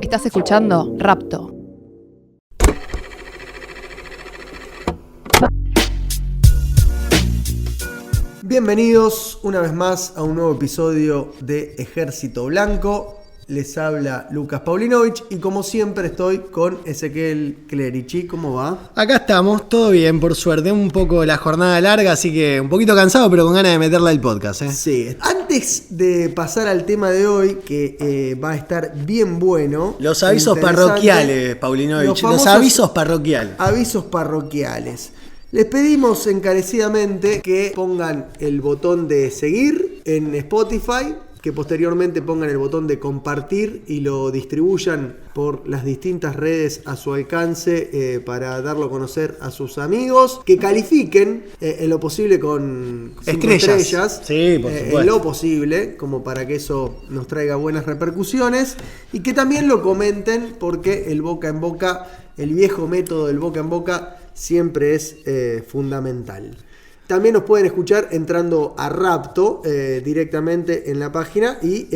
Estás escuchando Rapto. Bienvenidos una vez más a un nuevo episodio de Ejército Blanco. Les habla Lucas Paulinovich y como siempre estoy con Ezequiel Clerici. ¿Cómo va? Acá estamos, todo bien, por suerte. Un poco la jornada larga, así que un poquito cansado, pero con ganas de meterla al podcast. Sí. Antes de pasar al tema de hoy, que va a estar bien bueno. Los avisos parroquiales, Paulinovich. Los avisos parroquiales. Avisos parroquiales. Les pedimos encarecidamente que pongan el botón de seguir en Spotify, que posteriormente pongan el botón de compartir y lo distribuyan por las distintas redes a su alcance para darlo a conocer a sus amigos, que califiquen en lo posible con 5 estrellas, sí, por supuesto. En lo posible, como para que eso nos traiga buenas repercusiones, y que también lo comenten, porque el boca en boca, el viejo método del boca en boca, siempre es fundamental. También nos pueden escuchar entrando a Rapto directamente en la página y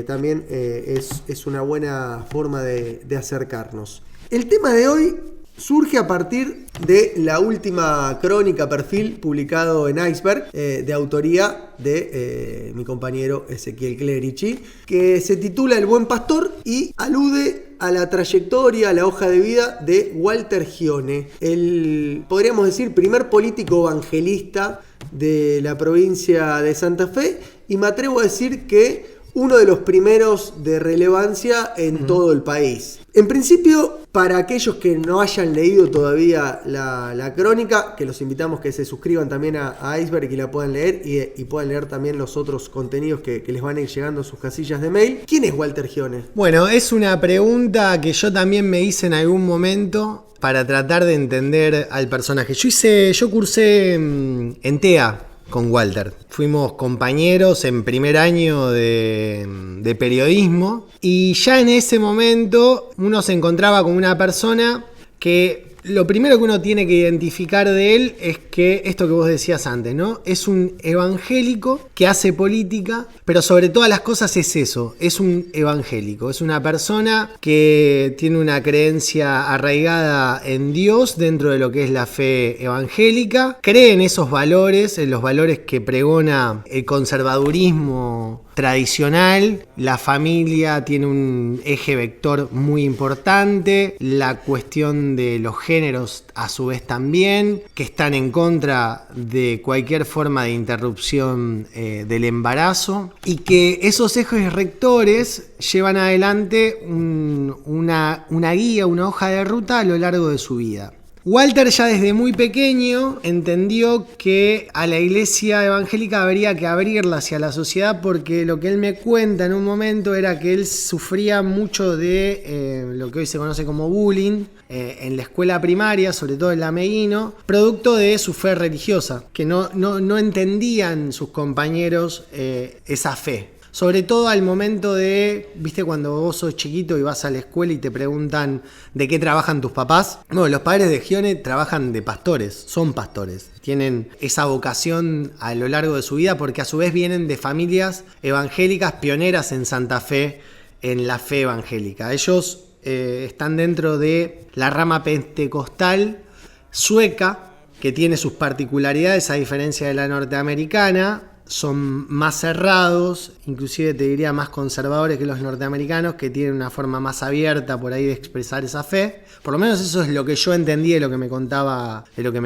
también es una buena forma de acercarnos. El tema de hoy surge a partir de la última crónica perfil publicado en Iceberg, de autoría de mi compañero Ezequiel Clerici, que se titula El Buen Pastor y alude a la trayectoria, a la hoja de vida de Walter Gione, el, podríamos decir, primer político evangelista de la provincia de Santa Fe, y me atrevo a decir que uno de los primeros de relevancia en todo el país. En principio, para aquellos que no hayan leído todavía la crónica, que los invitamos que se suscriban también a Iceberg y la puedan leer, y puedan leer también los otros contenidos que les van a ir llegando a sus casillas de mail. ¿Quién es Walter Gione? Bueno, es una pregunta que yo también me hice en algún momento para tratar de entender al personaje. Yo cursé en TEA con Walter. Fuimos compañeros en primer año de periodismo y ya en ese momento uno se encontraba con una persona que lo primero que uno tiene que identificar de él es que esto que vos decías antes, ¿no? Es un evangélico que hace política, pero sobre todas las cosas es eso, es un evangélico, es una persona que tiene una creencia arraigada en Dios dentro de lo que es la fe evangélica, cree en esos valores, en los valores que pregona el conservadurismo tradicional, la familia tiene un eje vector muy importante, la cuestión de los géneros a su vez también, que están en contra de cualquier forma de interrupción del embarazo, y que esos ejes rectores llevan adelante una guía, una hoja de ruta a lo largo de su vida. Walter ya desde muy pequeño entendió que a la iglesia evangélica habría que abrirla hacia la sociedad, porque lo que él me cuenta en un momento era que él sufría mucho de lo que hoy se conoce como bullying en la escuela primaria, sobre todo en la Meguino, producto de su fe religiosa, que no entendían sus compañeros esa fe. Sobre todo al momento de, viste, cuando vos sos chiquito y vas a la escuela y te preguntan de qué trabajan tus papás. Bueno, los padres de Gione trabajan de pastores, son pastores. Tienen esa vocación a lo largo de su vida porque a su vez vienen de familias evangélicas pioneras en Santa Fe, en la fe evangélica. Ellos están dentro de la rama pentecostal sueca, que tiene sus particularidades a diferencia de la norteamericana. Son más cerrados, inclusive te diría más conservadores que los norteamericanos, que tienen una forma más abierta por ahí de expresar esa fe. Por lo menos eso es lo que yo entendí de lo que me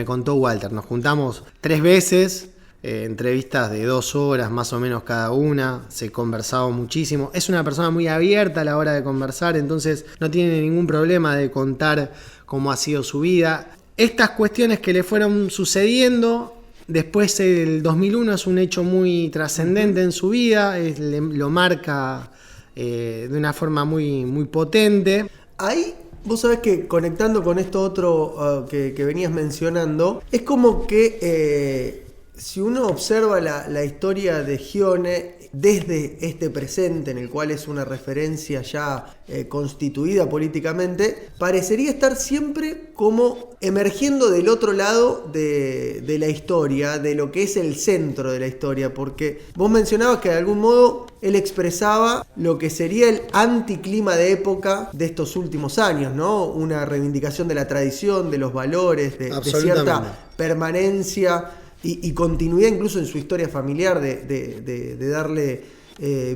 contó Walter. Nos juntamos 3 veces, entrevistas de 2 horas más o menos cada una, se conversaba muchísimo. Es una persona muy abierta a la hora de conversar, entonces no tiene ningún problema de contar cómo ha sido su vida. Estas cuestiones que le fueron sucediendo. Después el 2001 es un hecho muy trascendente en su vida, lo marca de una forma muy, muy potente. Ahí, vos sabés que conectando con esto otro que venías mencionando, es como que si uno observa la historia de Gione, desde este presente en el cual es una referencia ya constituida políticamente, parecería estar siempre como emergiendo del otro lado de la historia, de lo que es el centro de la historia, porque vos mencionabas que de algún modo él expresaba lo que sería el anticlima de época de estos últimos años, ¿no? Una reivindicación de la tradición, de los valores, de cierta permanencia y continuidad incluso en su historia familiar, de darle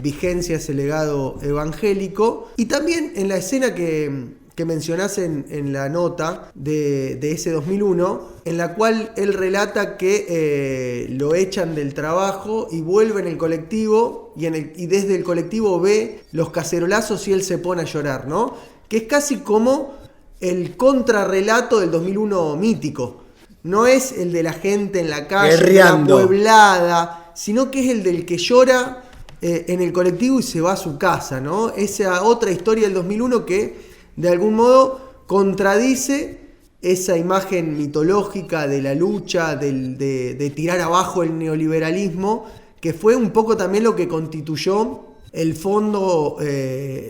vigencia a ese legado evangélico. Y también en la escena que mencionás en la nota de ese 2001, en la cual él relata que lo echan del trabajo y vuelve en el colectivo y desde el colectivo ve los cacerolazos y él se pone a llorar, ¿no? Que es casi como el contrarrelato del 2001 mítico. No es el de la gente en la calle, apueblada, sino que es el del que llora en el colectivo y se va a su casa, ¿no? Esa otra historia del 2001 que de algún modo contradice esa imagen mitológica de la lucha, de tirar abajo el neoliberalismo, que fue un poco también lo que constituyó el fondo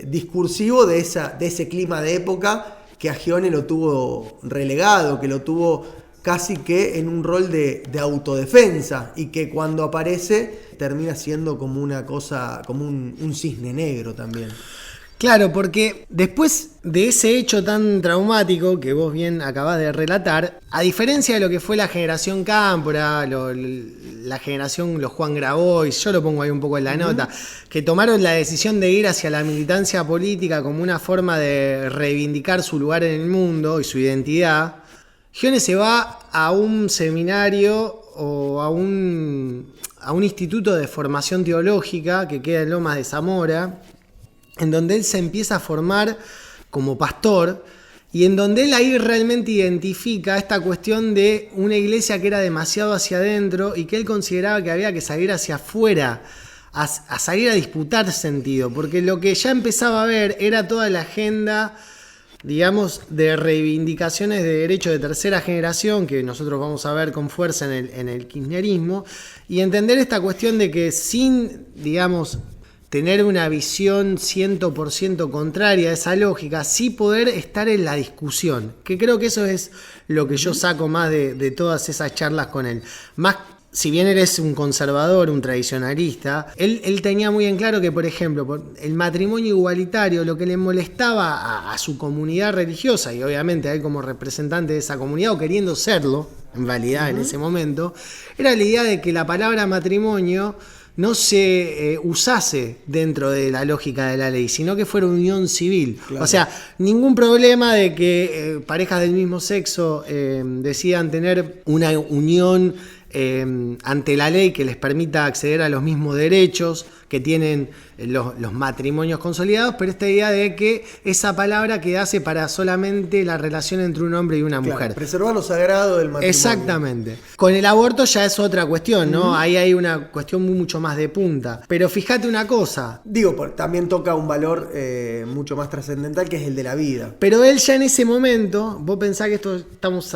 discursivo de ese clima de época que a Gione lo tuvo relegado, que lo tuvo casi que en un rol de autodefensa y que cuando aparece termina siendo como una cosa, como un cisne negro también. Claro, porque después de ese hecho tan traumático que vos bien acabás de relatar, a diferencia de lo que fue la generación Cámpora, la generación los Juan Grabois, yo lo pongo ahí un poco en la nota, que tomaron la decisión de ir hacia la militancia política como una forma de reivindicar su lugar en el mundo y su identidad, Gione se va a un seminario o a un instituto de formación teológica que queda en Lomas de Zamora, en donde él se empieza a formar como pastor y en donde él ahí realmente identifica esta cuestión de una iglesia que era demasiado hacia adentro y que él consideraba que había que salir hacia afuera, a salir a disputar sentido, porque lo que ya empezaba a ver era toda la agenda, digamos, de reivindicaciones de derechos de tercera generación que nosotros vamos a ver con fuerza en el kirchnerismo, y entender esta cuestión de que sin, digamos, tener una visión 100% contraria a esa lógica, sí poder estar en la discusión, que creo que eso es lo que yo saco más de todas esas charlas con él. Más, si bien él es un conservador, un tradicionalista, él tenía muy en claro que, por ejemplo, el matrimonio igualitario, lo que le molestaba a su comunidad religiosa, y obviamente a él como representante de esa comunidad, o queriendo serlo, en realidad en ese momento, era la idea de que la palabra matrimonio no se usase dentro de la lógica de la ley, sino que fuera unión civil. Claro. O sea, ningún problema de que parejas del mismo sexo decidan tener una unión ante la ley que les permita acceder a los mismos derechos que tienen los matrimonios consolidados, pero esta idea de que esa palabra quedase para solamente la relación entre un hombre y una mujer. Preservar lo sagrado del matrimonio. Exactamente. Con el aborto ya es otra cuestión, ¿no? Ahí hay una cuestión mucho más de punta. Pero fíjate una cosa. Digo, también toca un valor mucho más trascendental, que es el de la vida. Pero él ya en ese momento, vos pensás que esto estamos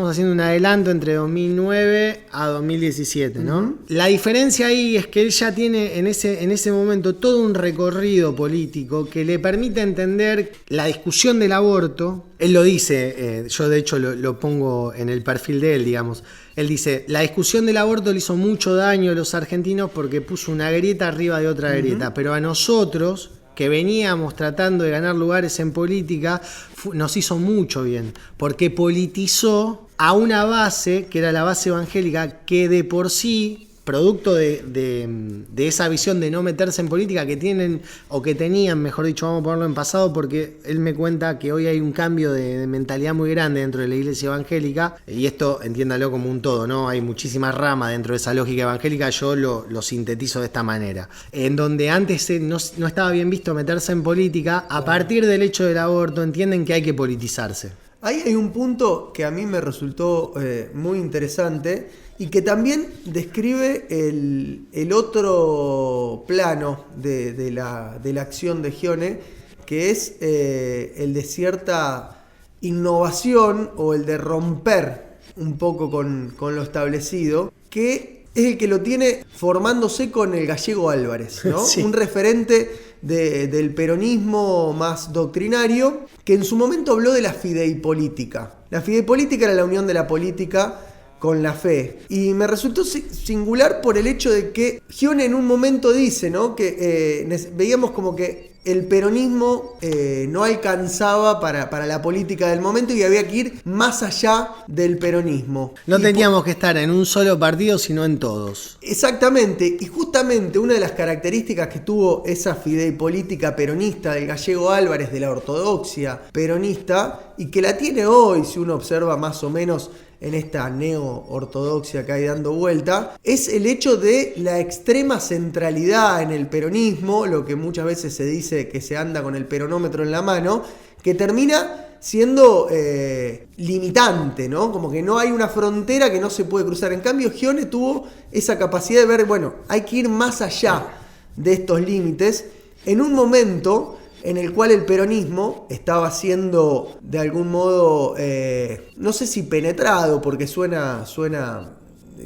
haciendo un adelanto entre 2009 a 2017, ¿no? La diferencia ahí es que él ya tiene en ese momento todo un recorrido político que le permite entender la discusión del aborto. Él lo dice, yo de hecho lo pongo en el perfil de él, digamos. Él dice, la discusión del aborto le hizo mucho daño a los argentinos porque puso una grieta arriba de otra grieta, pero a nosotros, que veníamos tratando de ganar lugares en política, nos hizo mucho bien, porque politizó a una base, que era la base evangélica, que de por sí, producto de esa visión de no meterse en política que tienen, o que tenían, mejor dicho, vamos a ponerlo en pasado, porque él me cuenta que hoy hay un cambio de mentalidad muy grande dentro de la iglesia evangélica, y esto entiéndalo como un todo, ¿no? Hay muchísimas ramas dentro de esa lógica evangélica, yo lo sintetizo de esta manera. En donde antes no estaba bien visto meterse en política, a partir del hecho del aborto entienden que hay que politizarse. Ahí hay un punto que a mí me resultó muy interesante y que también describe el otro plano de la acción de Gione, que es el de cierta innovación o el de romper un poco con lo establecido, que es el que lo tiene formándose con el Gallego Álvarez, ¿no? Sí. Un referente del peronismo más doctrinario, que en su momento habló de la fideipolítica. La fideipolítica era la unión de la política con la fe. Y me resultó singular por el hecho de que Schione en un momento dice, ¿no?, que veíamos como que el peronismo no alcanzaba para la política del momento y había que ir más allá del peronismo. No teníamos que estar en un solo partido, sino en todos. Exactamente, y justamente una de las características que tuvo esa fideipolítica peronista del Gallego Álvarez, de la ortodoxia peronista, y que la tiene hoy, si uno observa más o menos en esta neo-ortodoxia que hay dando vuelta, es el hecho de la extrema centralidad en el peronismo, lo que muchas veces se dice que se anda con el peronómetro en la mano, que termina siendo limitante, ¿no? Como que no hay una frontera que no se puede cruzar. En cambio, Schione tuvo esa capacidad de ver, bueno, hay que ir más allá de estos límites, en un momento en el cual el peronismo estaba siendo de algún modo, no sé si penetrado, porque suena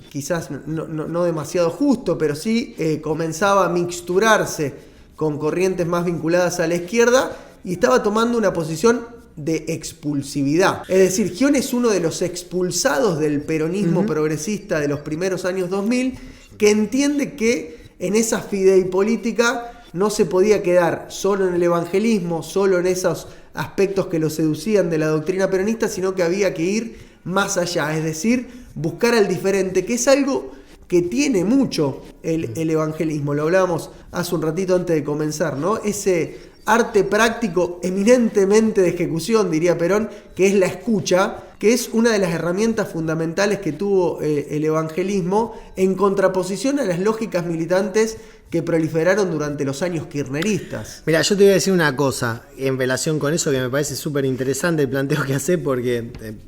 quizás no demasiado justo, pero sí comenzaba a mixturarse con corrientes más vinculadas a la izquierda y estaba tomando una posición de expulsividad. Es decir, Schione es uno de los expulsados del peronismo progresista de los primeros años 2000, que entiende que en esa fideipolítica no se podía quedar solo en el evangelismo, solo en esos aspectos que lo seducían de la doctrina peronista, sino que había que ir más allá, es decir, buscar al diferente, que es algo que tiene mucho el evangelismo. Lo hablábamos hace un ratito antes de comenzar, ¿no? Ese arte práctico eminentemente de ejecución, diría Perón, que es la escucha, que es una de las herramientas fundamentales que tuvo el evangelismo en contraposición a las lógicas militantes que proliferaron durante los años kirchneristas. Mira, yo te voy a decir una cosa en relación con eso que me parece súper interesante el planteo que hace, porque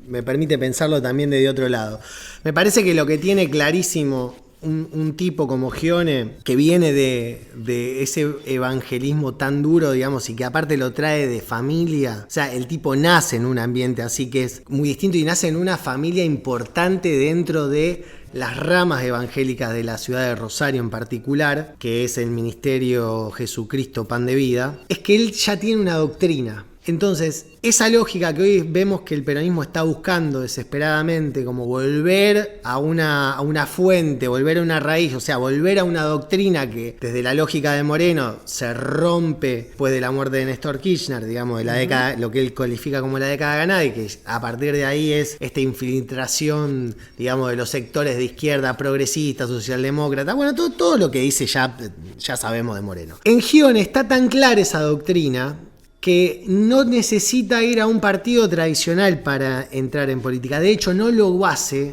me permite pensarlo también desde otro lado. Me parece que lo que tiene clarísimo un tipo como Schione, que viene de ese evangelismo tan duro, digamos, y que aparte lo trae de familia, o sea, el tipo nace en un ambiente así que es muy distinto y nace en una familia importante dentro de las ramas evangélicas de la ciudad de Rosario en particular, que es el Ministerio Jesucristo Pan de Vida, es que él ya tiene una doctrina. Entonces, esa lógica que hoy vemos que el peronismo está buscando desesperadamente, como volver a una fuente, volver a una raíz, o sea, volver a una doctrina que desde la lógica de Moreno se rompe después de la muerte de Néstor Kirchner, digamos, de la década, lo que él califica como la década ganada, y que a partir de ahí es esta infiltración, digamos, de los sectores de izquierda, progresista, socialdemócrata, bueno, todo lo que dice ya sabemos de Moreno. En Schione está tan clara esa doctrina que no necesita ir a un partido tradicional para entrar en política. De hecho, no lo hace,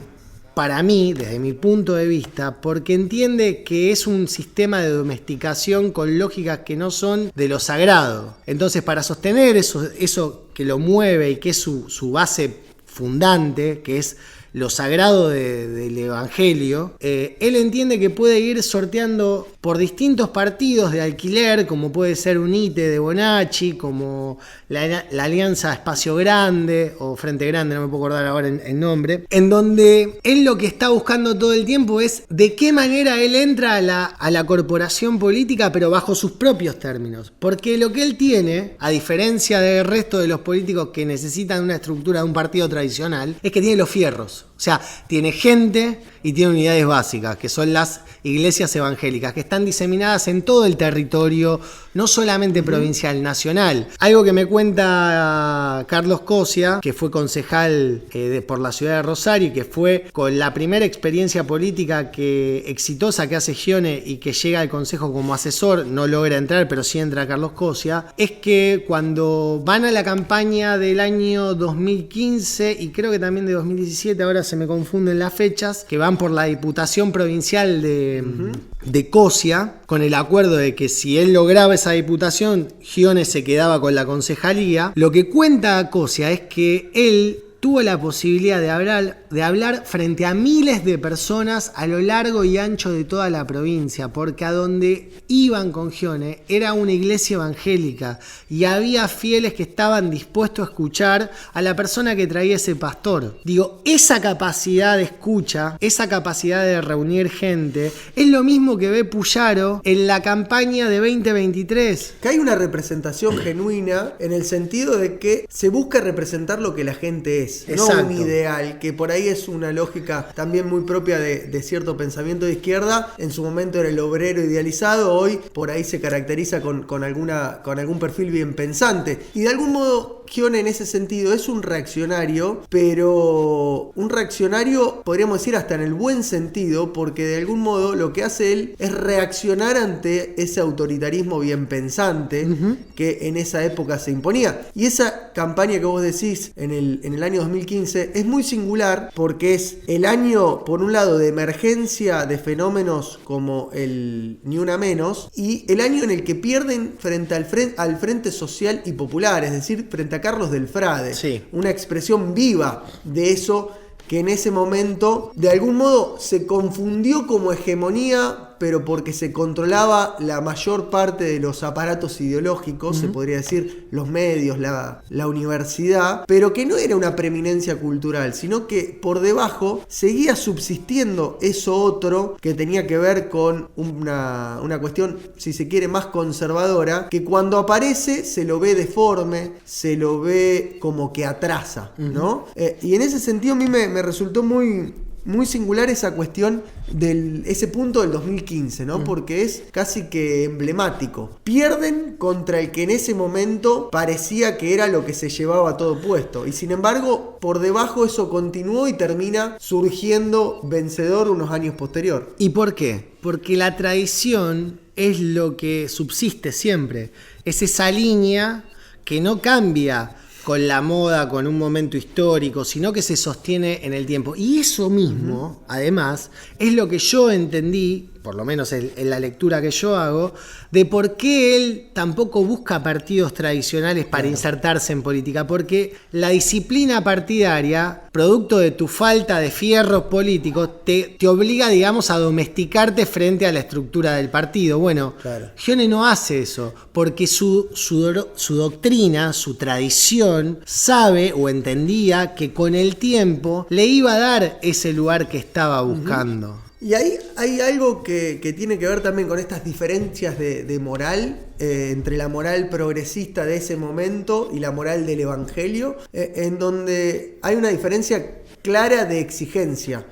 para mí, desde mi punto de vista, porque entiende que es un sistema de domesticación con lógicas que no son de lo sagrado. Entonces, para sostener eso que lo mueve y que es su base fundante, que es lo sagrado del Evangelio, él entiende que puede ir sorteando por distintos partidos de alquiler, como puede ser UNITE de Bonacci, como la Alianza Espacio Grande o Frente Grande, no me puedo acordar ahora el nombre, en donde él lo que está buscando todo el tiempo es de qué manera él entra a la corporación política, pero bajo sus propios términos. Porque lo que él tiene, a diferencia del resto de los políticos que necesitan una estructura de un partido tradicional, es que tiene los fierros. O sea, tiene gente y tiene unidades básicas, que son las iglesias evangélicas, que están diseminadas en todo el territorio, no solamente provincial, nacional. Algo que me cuenta Carlos Cosia, que fue concejal por la ciudad de Rosario y que fue con la primera experiencia política exitosa que hace Schione y que llega al consejo como asesor, no logra entrar, pero sí entra Carlos Cosia, es que cuando van a la campaña del año 2015 y creo que también de 2017, ahora se me confunden las fechas, que van por la Diputación Provincial de Cosia, con el acuerdo de que si él lograba esa diputación, Schione se quedaba con la concejalía. Lo que cuenta Cosia es que él tuvo la posibilidad de hablar frente a miles de personas a lo largo y ancho de toda la provincia, porque a donde iban con Gione era una iglesia evangélica y había fieles que estaban dispuestos a escuchar a la persona que traía ese pastor. Digo, esa capacidad de escucha, esa capacidad de reunir gente, es lo mismo que ve Puyaro en la campaña de 2023. Que hay una representación genuina en el sentido de que se busca representar lo que la gente es, Exacto. no un ideal, que por ahí es una lógica también muy propia de cierto pensamiento de izquierda. En su momento era el obrero idealizado, hoy por ahí se caracteriza con algún perfil bien pensante. Y de algún modo Gione en ese sentido es un reaccionario, pero un reaccionario podríamos decir hasta en el buen sentido, porque de algún modo lo que hace él es reaccionar ante ese autoritarismo bien pensante que en esa época se imponía. Y esa campaña que vos decís en el año 2015 es muy singular porque es el año, por un lado, de emergencia de fenómenos como el Ni Una Menos y el año en el que pierden frente al Frente Social y Popular, es decir, frente a Carlos Delfrade. Sí. Una expresión viva de eso que en ese momento de algún modo se confundió como hegemonía, pero porque se controlaba la mayor parte de los aparatos ideológicos, se podría decir los medios, la universidad, pero que no era una preeminencia cultural, sino que por debajo seguía subsistiendo eso otro que tenía que ver con una cuestión, si se quiere, más conservadora, que cuando aparece se lo ve deforme, se lo ve como que atrasa, ¿no? Y en ese sentido a mí me resultó muy singular esa cuestión ese punto del 2015, ¿no? Porque es casi que emblemático. Pierden contra el que en ese momento parecía que era lo que se llevaba todo puesto. Y sin embargo, por debajo eso continuó y termina surgiendo vencedor unos años posterior. ¿Y por qué? Porque la tradición es lo que subsiste siempre. Es esa línea que no cambia con la moda, con un momento histórico, sino que se sostiene en el tiempo. Y eso mismo, además, es lo que yo entendí, por lo menos en la lectura que yo hago, de por qué él tampoco busca partidos tradicionales para insertarse en política, porque la disciplina partidaria, producto de tu falta de fierros políticos, te obliga, digamos, a domesticarte frente a la estructura del partido. Bueno, claro. Gione no hace eso, porque su doctrina, su tradición, sabe o entendía que con el tiempo le iba a dar ese lugar que estaba buscando. Y ahí hay algo que tiene que ver también con estas diferencias de moral, entre la moral progresista de ese momento y la moral del Evangelio, en donde hay una diferencia clara de exigencia.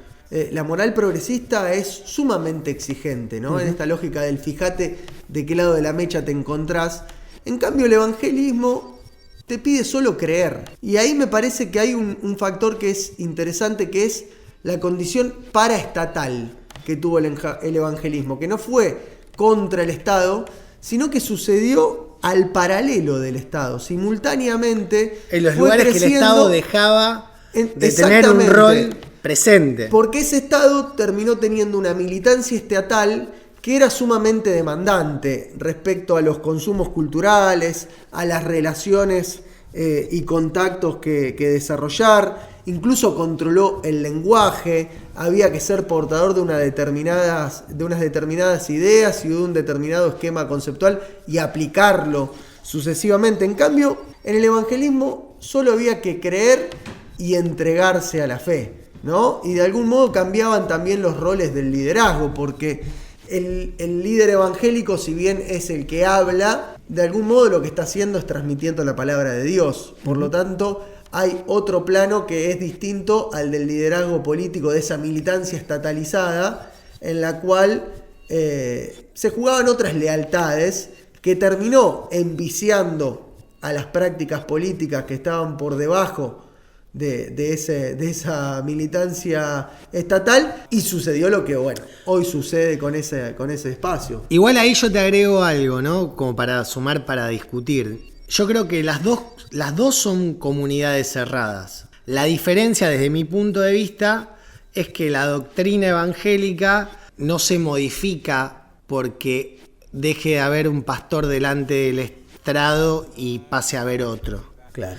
La moral progresista es sumamente exigente, ¿no? En esta lógica del fíjate de qué lado de la mecha te encontrás. En cambio, el evangelismo te pide solo creer. Y ahí me parece que hay un factor que es interesante, que es la condición paraestatal que tuvo el evangelismo, que no fue contra el Estado, sino que sucedió al paralelo del Estado, simultáneamente. En los fue lugares que el Estado dejaba de tener un rol presente. Porque ese Estado terminó teniendo una militancia estatal que era sumamente demandante respecto a los consumos culturales, a las relaciones y contactos que desarrollar. Incluso controló el lenguaje, había que ser portador de unas determinadas ideas y de un determinado esquema conceptual y aplicarlo sucesivamente. En cambio, en el evangelismo solo había que creer y entregarse a la fe, ¿no? Y de algún modo cambiaban también los roles del liderazgo, porque el líder evangélico, si bien es el que habla, de algún modo lo que está haciendo es transmitiendo la palabra de Dios. Por lo tanto, hay otro plano que es distinto al del liderazgo político, de esa militancia estatalizada, en la cual se jugaban otras lealtades, que terminó enviciando a las prácticas políticas que estaban por debajo de esa militancia estatal, y sucedió lo que, bueno, hoy sucede con ese espacio. Igual ahí yo te agrego algo, ¿no? Como para sumar, para discutir. Yo creo que las dos son comunidades cerradas. La diferencia, desde mi punto de vista, es que la doctrina evangélica no se modifica porque deje de haber un pastor delante del estrado y pase a haber otro. Claro.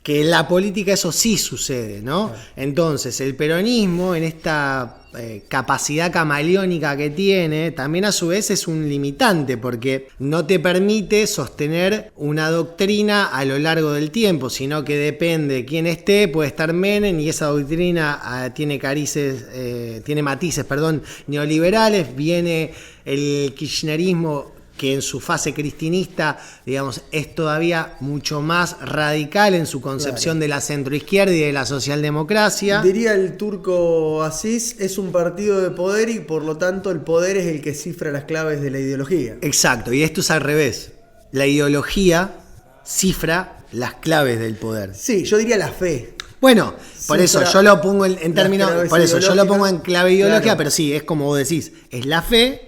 Que en la política eso sí sucede, ¿no? Entonces, el peronismo, en esta capacidad camaleónica que tiene, también a su vez es un limitante, porque no te permite sostener una doctrina a lo largo del tiempo, sino que depende de quién esté, puede estar Menem, y esa doctrina tiene matices neoliberales, viene el kirchnerismo, que en su fase cristinista, digamos, es todavía mucho más radical en su concepción de la centroizquierda y de la socialdemocracia. Diría el turco Asís, es un partido de poder y por lo tanto el poder es el que cifra las claves de la ideología. Exacto, y esto es al revés. La ideología cifra las claves del poder. Sí, yo diría la fe. Bueno, por eso yo lo pongo en términos, por eso yo lo pongo en clave ideológica, claro. Pero sí, es como vos decís, es la fe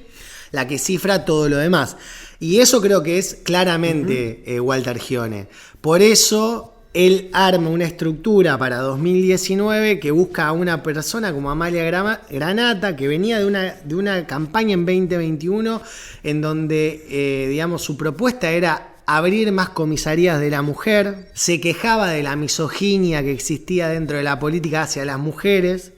la que cifra todo lo demás. Y eso creo que es claramente Walter Scione. Por eso él arma una estructura para 2019 que busca a una persona como Amalia Granata, que venía de una campaña en 2021 en donde, digamos, su propuesta era abrir más comisarías de la mujer, se quejaba de la misoginia que existía dentro de la política hacia las mujeres,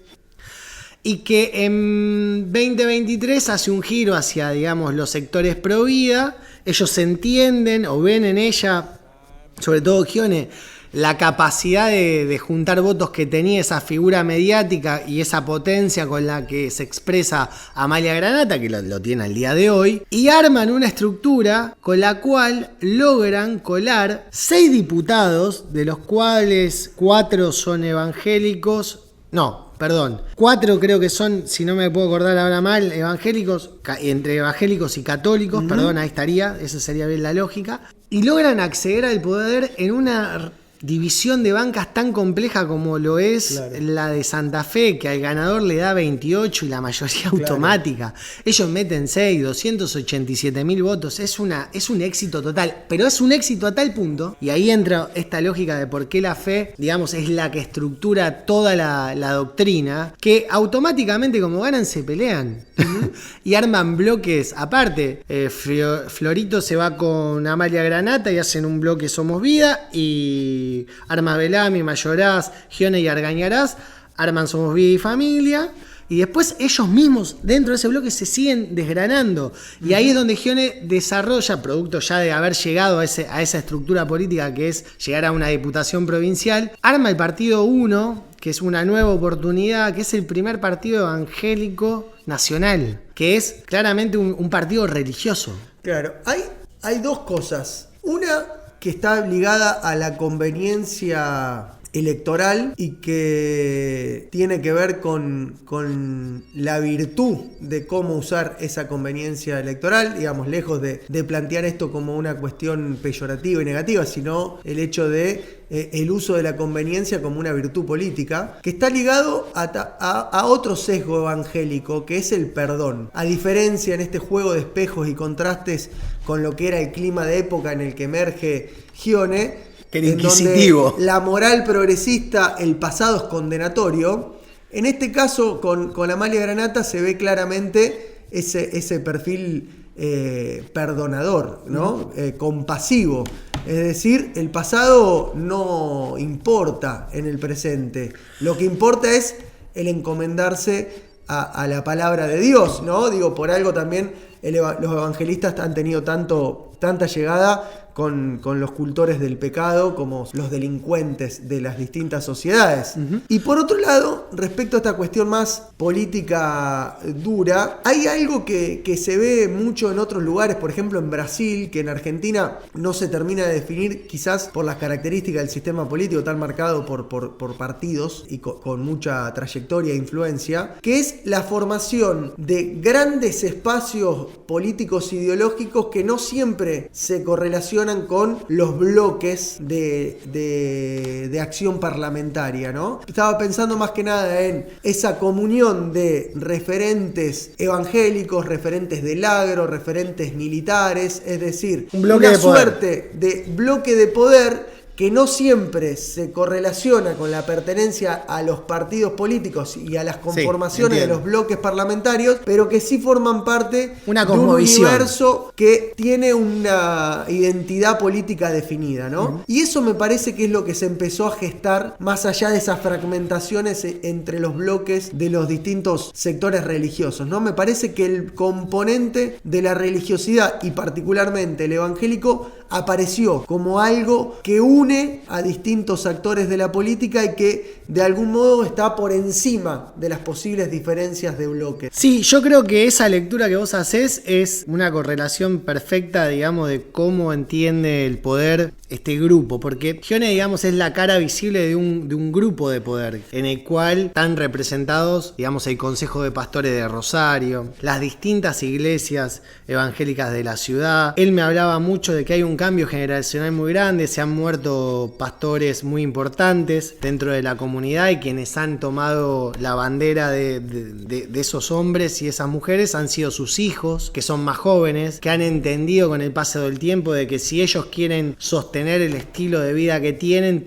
y que en 2023 hace un giro hacia, digamos, los sectores pro vida. Ellos entienden o ven en ella, sobre todo Scione, la capacidad de juntar votos que tenía esa figura mediática y esa potencia con la que se expresa Amalia Granata, que lo tiene al día de hoy, y arman una estructura con la cual logran colar 6 diputados, de los cuales 4 son evangélicos. No, perdón, 4 creo que son, si no me puedo acordar ahora mal, evangélicos, entre evangélicos y católicos, perdón, ahí estaría, esa sería bien la lógica, y logran acceder al poder en una división de bancas tan compleja como lo es la de Santa Fe, que al ganador le da 28 y la mayoría automática. Ellos meten 6, 287.000 votos. Es un éxito total, pero es un éxito a tal punto, y ahí entra esta lógica de por qué la fe, digamos, es la que estructura toda la doctrina, que automáticamente como ganan se pelean y arman bloques aparte. Florito se va con Amalia Granata y hacen un bloque Somos Vida, y Armas Belami, Mayoraz, Scione y Argañarás arman Somos Vida y Familia, y después ellos mismos dentro de ese bloque se siguen desgranando, y ahí es donde Scione desarrolla, producto ya de haber llegado a esa estructura política que es llegar a una diputación provincial, arma el Partido 1, que es una nueva oportunidad, que es el primer partido evangélico nacional, que es claramente un partido religioso. Claro, hay dos cosas. Una que está ligada a la conveniencia electoral y que tiene que ver con la virtud de cómo usar esa conveniencia electoral, digamos, lejos de plantear esto como una cuestión peyorativa y negativa, sino el hecho de el uso de la conveniencia como una virtud política, que está ligado a otro sesgo evangélico, que es el perdón. A diferencia en este juego de espejos y contrastes con lo que era el clima de época en el que emerge Scione, que era inquisitivo, la moral progresista, el pasado es condenatorio. En este caso, con Amalia Granata se ve claramente ese perfil perdonador, ¿no? Compasivo. Es decir, el pasado no importa en el presente. Lo que importa es el encomendarse a la palabra de Dios, ¿no? Digo, por algo también los evangelistas han tenido tanta llegada con los cultores del pecado como los delincuentes de las distintas sociedades. Y por otro lado, respecto a esta cuestión más política dura, hay algo que se ve mucho en otros lugares, por ejemplo en Brasil, que en Argentina no se termina de definir, quizás por las características del sistema político tan marcado por partidos y con mucha trayectoria e influencia, que es la formación de grandes espacios políticos ideológicos que no siempre se correlacionan con los bloques de acción parlamentaria, ¿no? Estaba pensando más que nada en esa comunión de referentes evangélicos, referentes del agro, referentes militares, es decir, una suerte de bloque de poder que no siempre se correlaciona con la pertenencia a los partidos políticos y a las conformaciones de los bloques parlamentarios, pero que sí forman parte de un universo que tiene una identidad política definida, ¿no? Y eso me parece que es lo que se empezó a gestar más allá de esas fragmentaciones entre los bloques de los distintos sectores religiosos, ¿no? Me parece que el componente de la religiosidad y particularmente el evangélico apareció como algo que une a distintos actores de la política y que de algún modo está por encima de las posibles diferencias de bloques. Sí, yo creo que esa lectura que vos hacés es una correlación perfecta, digamos, de cómo entiende el poder este grupo, porque Gione, digamos, es la cara visible de un grupo de poder en el cual están representados, digamos, el Consejo de Pastores de Rosario, las distintas iglesias evangélicas de la ciudad. Él me hablaba mucho de que hay un cambio generacional muy grande, se han muerto pastores muy importantes dentro de la comunidad y quienes han tomado la bandera de esos hombres y esas mujeres han sido sus hijos, que son más jóvenes, que han entendido con el paso del tiempo de que si ellos quieren sostener el estilo de vida que tienen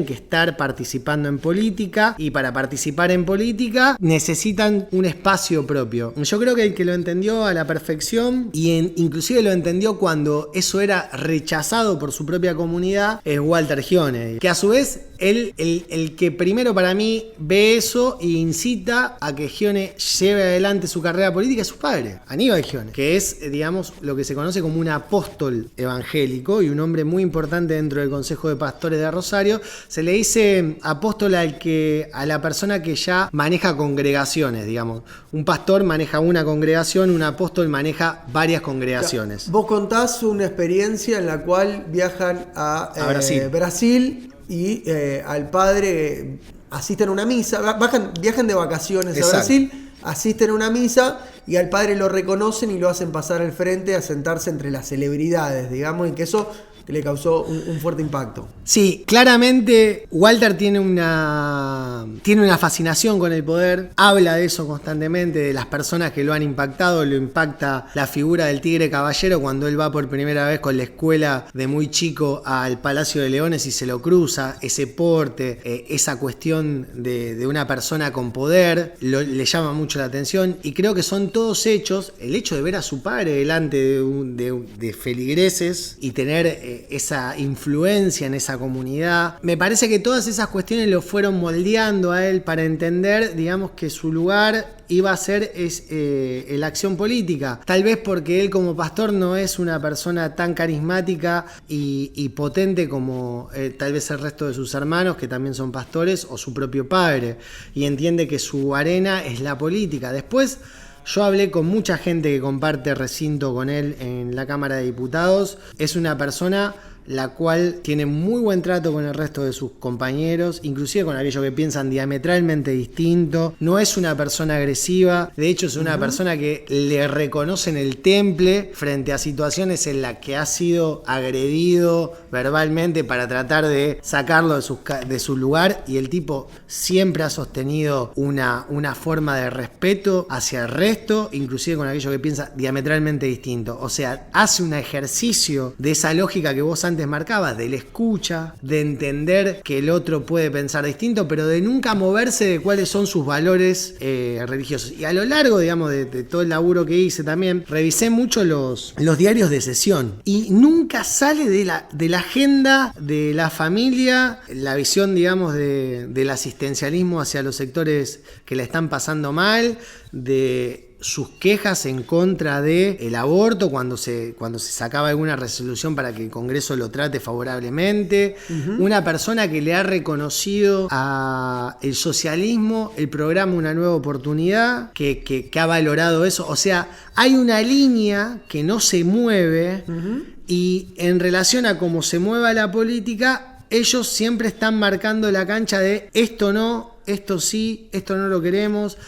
que estar participando en política, y para participar en política necesitan un espacio propio. Yo creo que el que lo entendió a la perfección y inclusive lo entendió cuando eso era rechazado por su propia comunidad es Walter Gione, que a su vez el que primero para mí ve eso e incita a que Gione lleve adelante su carrera política es su padre, Aníbal Gione, que es, digamos, lo que se conoce como un apóstol evangélico y un hombre muy importante dentro del Consejo de Pastores de Rosario. Se le dice apóstol a la persona que ya maneja congregaciones, digamos. Un pastor maneja una congregación, un apóstol maneja varias congregaciones. Vos contás una experiencia en la cual viajan a Brasil y al padre asisten a una misa, viajan de vacaciones a Brasil, asisten a una misa y al padre lo reconocen y lo hacen pasar al frente a sentarse entre las celebridades, digamos, y que eso le causó un fuerte impacto. Sí, claramente Walter tiene una fascinación con el poder, habla de eso constantemente, de las personas que lo han impactado, lo impacta la figura del Tigre Caballero cuando él va por primera vez con la escuela de muy chico al Palacio de Leones y se lo cruza, ese porte, esa cuestión de una persona con poder, le llama mucho la atención y creo que son todos hechos, el hecho de ver a su padre delante de feligreses y tener esa influencia en esa comunidad. Me parece que todas esas cuestiones lo fueron moldeando a él para entender, digamos, que su lugar iba a ser la acción política. Tal vez porque él como pastor no es una persona tan carismática y potente como tal vez el resto de sus hermanos, que también son pastores, o su propio padre. Y entiende que su arena es la política. Después, yo hablé con mucha gente que comparte recinto con él en la Cámara de Diputados. Es una persona la cual tiene muy buen trato con el resto de sus compañeros, inclusive con aquellos que piensan diametralmente distinto. No es una persona agresiva, de hecho es una persona que le reconocen el temple frente a situaciones en las que ha sido agredido verbalmente para tratar de sacarlo de su lugar, y el tipo siempre ha sostenido una forma de respeto hacia el resto, inclusive con aquellos que piensan diametralmente distinto. O sea, hace un ejercicio de esa lógica que vos antes marcabas, de la escucha, de entender que el otro puede pensar distinto, pero de nunca moverse de cuáles son sus valores religiosos. Y a lo largo, digamos, de todo el laburo que hice también, revisé mucho los diarios de sesión y nunca sale de la agenda de la familia, la visión, digamos, del asistencialismo hacia los sectores que la están pasando mal, de sus quejas en contra del aborto cuando se sacaba alguna resolución para que el Congreso lo trate favorablemente. Una persona que le ha reconocido al socialismo el programa Una Nueva Oportunidad, que ha valorado eso. O sea, hay una línea que no se mueve y en relación a cómo se mueva la política, ellos siempre están marcando la cancha de esto no, esto sí, esto no lo queremos.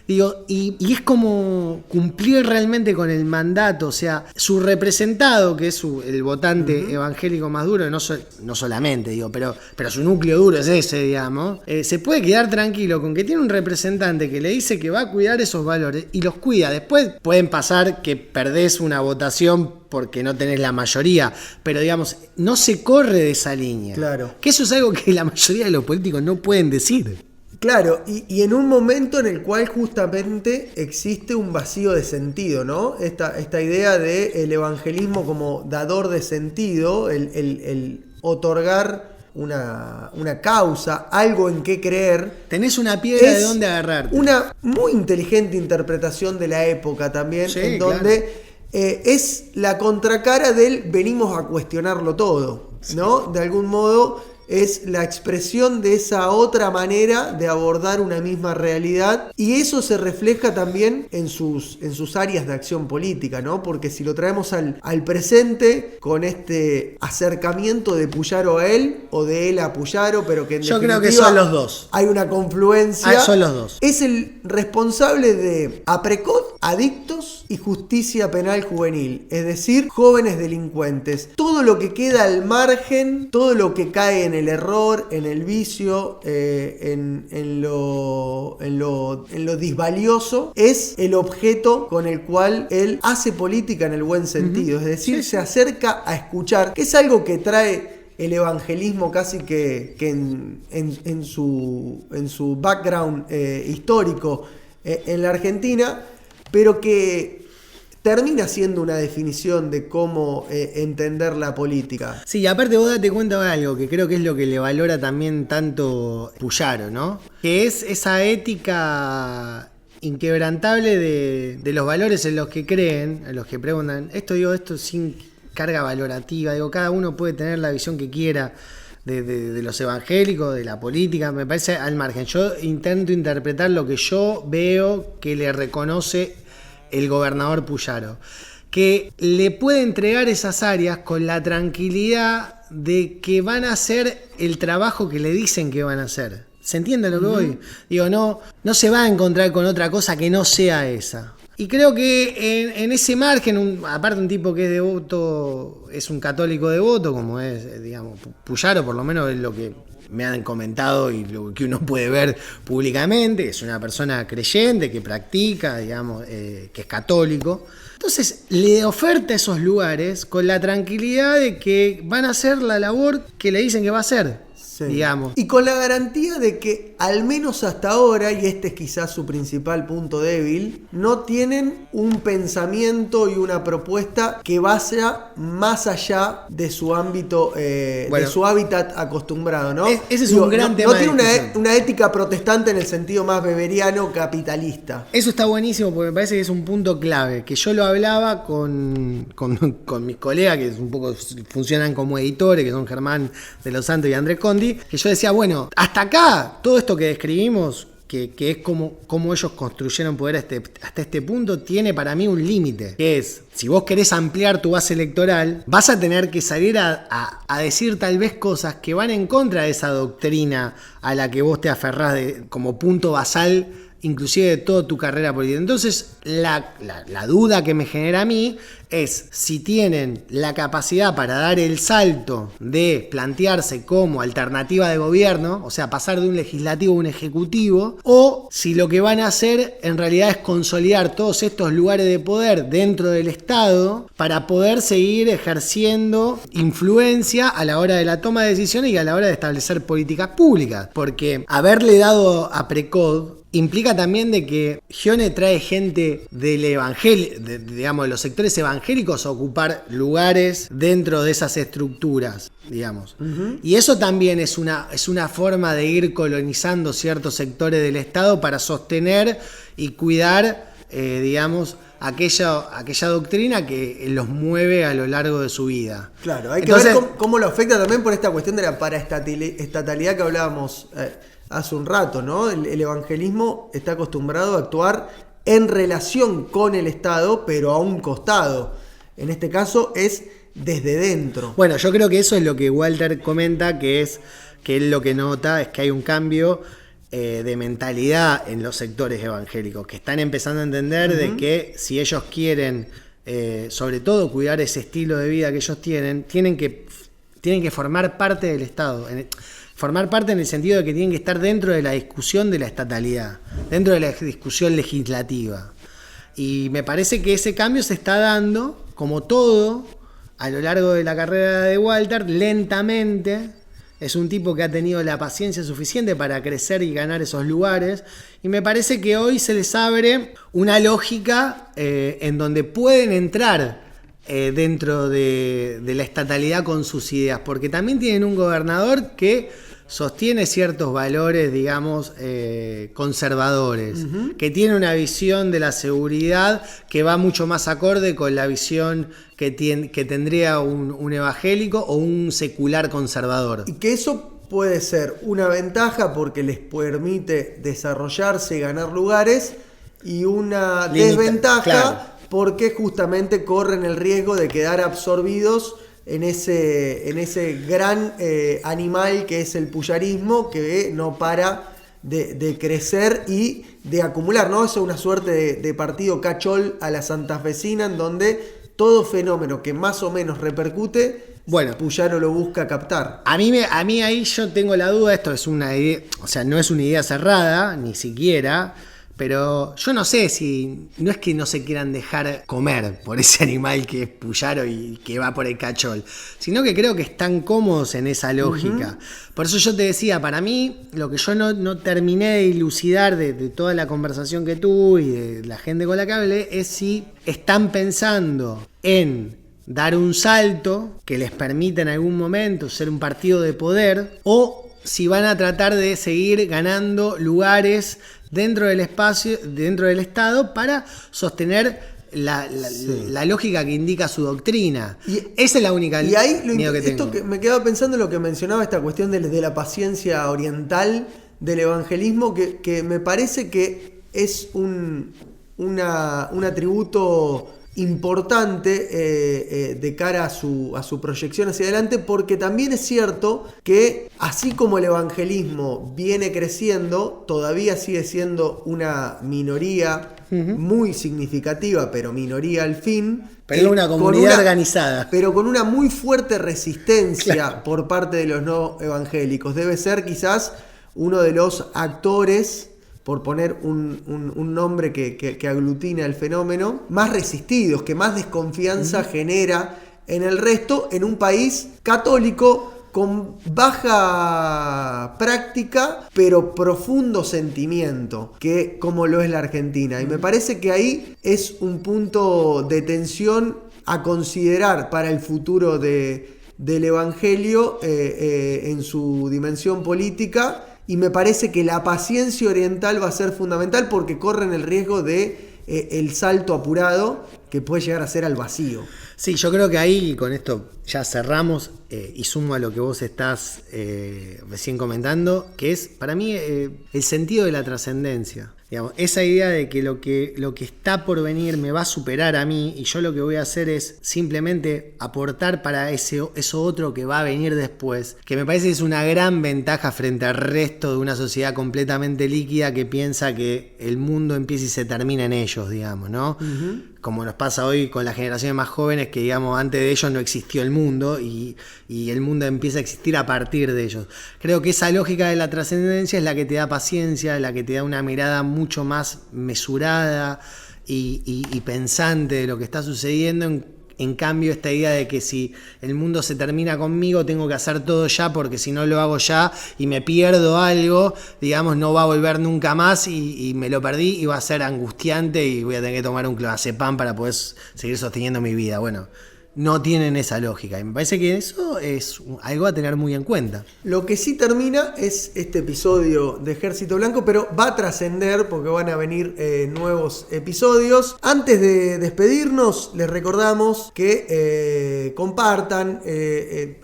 Digo, y es como cumplir realmente con el mandato, o sea, su representado, que es el votante evangélico más duro, no solamente, digo, pero su núcleo duro es ese, digamos, se puede quedar tranquilo con que tiene un representante que le dice que va a cuidar esos valores y los cuida. Después pueden pasar que perdés una votación porque no tenés la mayoría, pero digamos, no se corre de esa línea. Claro. Que eso es algo que la mayoría de los políticos no pueden decir. Claro, y en un momento en el cual justamente existe un vacío de sentido, ¿no? Esta idea del evangelismo como dador de sentido, el otorgar una causa, algo en qué creer. Tenés una piedra de dónde agarrarte. Una muy inteligente interpretación de la época también, sí, en donde es la contracara del venimos a cuestionarlo todo, ¿no? De algún modo es la expresión de esa otra manera de abordar una misma realidad, y eso se refleja también en sus áreas de acción política, ¿no? Porque si lo traemos al presente con este acercamiento de Puyaro a él o de él a Puyaro, pero que en yo definitiva creo que son los dos. hay una confluencia. Son los dos. Es el responsable de APRECOD, adictos y justicia penal juvenil, es decir, jóvenes delincuentes. Todo lo que queda al margen, todo lo que cae en el error, en el vicio, en lo disvalioso, es el objeto con el cual él hace política en el buen sentido. Es decir, se acerca a escuchar, que es algo que trae el evangelismo casi que en su background histórico en la Argentina, pero que termina siendo una definición de cómo entender la política. Sí, aparte vos date cuenta de algo que creo que es lo que le valora también tanto Puyaro, ¿no? Que es esa ética inquebrantable de los valores en los que creen, en los que preguntan, esto sin carga valorativa, cada uno puede tener la visión que quiera de los evangélicos, de la política, me parece al margen. Yo intento interpretar lo que yo veo que le reconoce el gobernador Puyaro, que le puede entregar esas áreas con la tranquilidad de que van a hacer el trabajo que le dicen que van a hacer. ¿Se entiende lo que voy? Digo, no se va a encontrar con otra cosa que no sea esa. Y creo que en ese margen, aparte un tipo que es devoto, es un católico devoto, como es, digamos, Puyaro, por lo menos es lo que me han comentado y lo que uno puede ver públicamente, es una persona creyente que practica, digamos, que es católico. Entonces le oferta esos lugares con la tranquilidad de que van a hacer la labor que le dicen que va a hacer. Sí. Digamos. Y con la garantía de que al menos hasta ahora, y este es quizás su principal punto débil, no tienen un pensamiento y una propuesta que vaya más allá de su ámbito, de su hábitat acostumbrado, ¿no? Ese es un gran tema. No tiene una ética protestante en el sentido más beberiano capitalista. Eso está buenísimo porque me parece que es un punto clave, que yo lo hablaba con mis colegas que un poco funcionan como editores, que son Germán de los Santos y Andrés Condi, que yo decía, bueno, hasta acá, todo esto que describimos, que es como ellos construyeron poder hasta este punto, tiene para mí un límite, que es, si vos querés ampliar tu base electoral, vas a tener que salir a decir tal vez cosas que van en contra de esa doctrina a la que vos te aferrás como punto basal, inclusive de toda tu carrera política. Entonces, la duda que me genera a mí es si tienen la capacidad para dar el salto de plantearse como alternativa de gobierno, o sea, pasar de un legislativo a un ejecutivo, o si lo que van a hacer en realidad es consolidar todos estos lugares de poder dentro del Estado para poder seguir ejerciendo influencia a la hora de la toma de decisiones y a la hora de establecer políticas públicas. Porque haberle dado a Precod implica también de que Schione trae gente del evangelio, digamos, de los sectores evangélicos a ocupar lugares dentro de esas estructuras, digamos. Y eso también es una forma de ir colonizando ciertos sectores del Estado para sostener y cuidar, digamos, aquella doctrina que los mueve a lo largo de su vida. Claro, hay que ver cómo lo afecta también por esta cuestión de la paraestatalidad que hablábamos hace un rato, ¿no? El evangelismo está acostumbrado a actuar en relación con el Estado, pero a un costado. En este caso es desde dentro. Bueno, yo creo que eso es lo que Walter comenta, que él lo que nota es que hay un cambio de mentalidad en los sectores evangélicos, que están empezando a entender de que si ellos quieren, sobre todo, cuidar ese estilo de vida que ellos tienen que formar parte del Estado. Formar parte en el sentido de que tienen que estar dentro de la discusión de la estatalidad, dentro de la discusión legislativa. Y me parece que ese cambio se está dando, como todo, a lo largo de la carrera de Walter, lentamente. Es un tipo que ha tenido la paciencia suficiente para crecer y ganar esos lugares. Y me parece que hoy se les abre una lógica en donde pueden entrar dentro de la estatalidad con sus ideas. Porque también tienen un gobernador que sostiene ciertos valores, digamos, conservadores, que tiene una visión de la seguridad que va mucho más acorde con la visión que tendría un evangélico o un secular conservador. Y que eso puede ser una ventaja porque les permite desarrollarse y ganar lugares, y una desventaja, claro, porque justamente corren el riesgo de quedar absorbidos en ese gran animal que es el puyarismo, que no para de crecer y de acumular, ¿no? Eso es una suerte de partido cachol a la santafesina, en donde todo fenómeno que más o menos repercute, bueno, Puyaro lo busca captar. A mí ahí yo tengo la duda, esto es una idea, o sea, no es una idea cerrada, ni siquiera. Pero yo no sé si, no es que no se quieran dejar comer por ese animal que es Puyaro y que va por el cachol, sino que creo que están cómodos en esa lógica. Por eso yo te decía, para mí, lo que yo no terminé de dilucidar de toda la conversación que tuve y de la gente con la que hablé, es si están pensando en dar un salto que les permita en algún momento ser un partido de poder, o si van a tratar de seguir ganando lugares dentro del espacio, dentro del Estado, para sostener la lógica que indica su doctrina. Esa es la única miedo que tengo. Esto que me quedaba pensando en lo que mencionaba, esta cuestión de la paciencia oriental del evangelismo, que me parece que es un atributo importante de cara a su proyección hacia adelante, porque también es cierto que así como el evangelismo viene creciendo, todavía sigue siendo una minoría muy significativa, pero minoría al fin. Pero una comunidad organizada. Pero con una muy fuerte resistencia, claro, por parte de los no evangélicos. Debe ser quizás uno de los actores, por poner un nombre que aglutina el fenómeno, más resistidos, que más desconfianza genera en el resto, en un país católico con baja práctica, pero profundo sentimiento, que como lo es la Argentina. Y me parece que ahí es un punto de tensión a considerar para el futuro del Evangelio en su dimensión política. Y me parece que la paciencia oriental va a ser fundamental, porque corren el riesgo de el salto apurado que puede llegar a ser al vacío. Sí, yo creo que ahí con esto ya cerramos y sumo a lo que vos estás recién comentando, que es para mí el sentido de la trascendencia. Digamos, esa idea de que lo que está por venir me va a superar a mí, y yo lo que voy a hacer es simplemente aportar para eso otro que va a venir después, que me parece que es una gran ventaja frente al resto de una sociedad completamente líquida que piensa que el mundo empieza y se termina en ellos, digamos, ¿no? Como nos pasa hoy con las generaciones más jóvenes, que digamos antes de ellos no existió el mundo y el mundo empieza a existir a partir de ellos. Creo que esa lógica de la trascendencia es la que te da paciencia, la que te da una mirada mucho más mesurada y pensante de lo que está sucediendo. En cambio, esta idea de que si el mundo se termina conmigo, tengo que hacer todo ya, porque si no lo hago ya y me pierdo algo, digamos, no va a volver nunca más y me lo perdí y va a ser angustiante y voy a tener que tomar un clonazepam para poder seguir sosteniendo mi vida. Bueno, no tienen esa lógica y me parece que eso es algo a tener muy en cuenta. Lo que sí termina es este episodio de Ejército Blanco, pero va a trascender porque van a venir nuevos episodios. Antes de despedirnos, les recordamos que compartan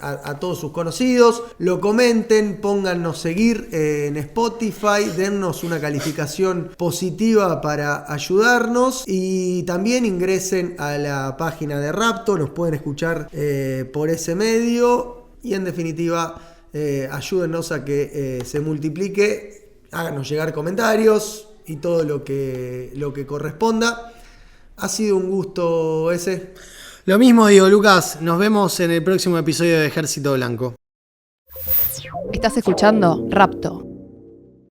a todos sus conocidos, lo comenten, póngannos seguir en Spotify, dennos una calificación positiva para ayudarnos, y también ingresen a la página de Rapto, nos pueden escuchar por ese medio, y en definitiva ayúdennos a que se multiplique háganos llegar comentarios y todo lo que corresponda. Ha sido un gusto ese. Lo mismo digo, Lucas. Nos vemos en el próximo episodio de Ejército Blanco. Estás escuchando Rapto.